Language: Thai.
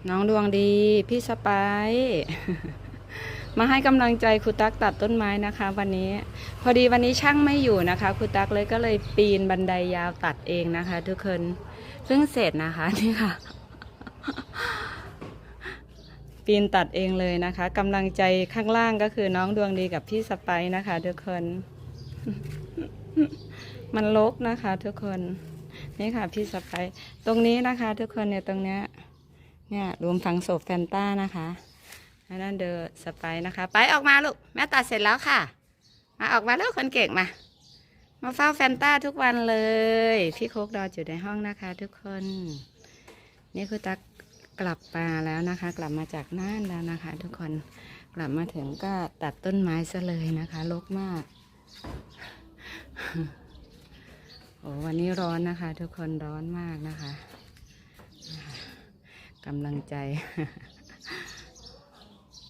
น้องดวงดีพี่สไปซ์ มาให้กำลังใจครูตั๊กตัดต้นไม้นะคะ วันนี้พอดีวันนี้ช่างไม่อยู่นะคะครูตั๊กเลยก็เลยปีนบันไดยาวตัดเองนะคะ ทุกคนเพิ่งเสร็จนะคะนี่ค่ะ ปีนตัดเองเลยนะคะกำลังใจข้างล่างก็คือน้องดวงดีกับพี่สไปซ์นะคะ ทุกคน มันรกนะคะ ทุกคนนี่ค่ะพี่สไปซ์ตรงนี้นะคะ ทุกคนเนี่ยตรงเนี้ยเนี่ยรวมฝังศพแฟนต้านะคะนั่นเดอสไปซ์นะคะไปออกมาลูกแม่ตัดเสร็จแล้วค่ะมาออกมาลูกคนเก่งมาเฝ้าแฟนต้าทุกวันเลยพี่โคกรออยู่ในห้องนะคะ ทุกคนนี่คือตักกลับมาแล้วนะคะ กลับมาจากน่านแล้วนะคะ ทุกคนกลับมาถึงก็ตัดต้นไม้ซะเลยนะคะรกมาก โอ้วันนี้ร้อนนะคะ ทุกคนร้อนมากนะคะกำลังใจ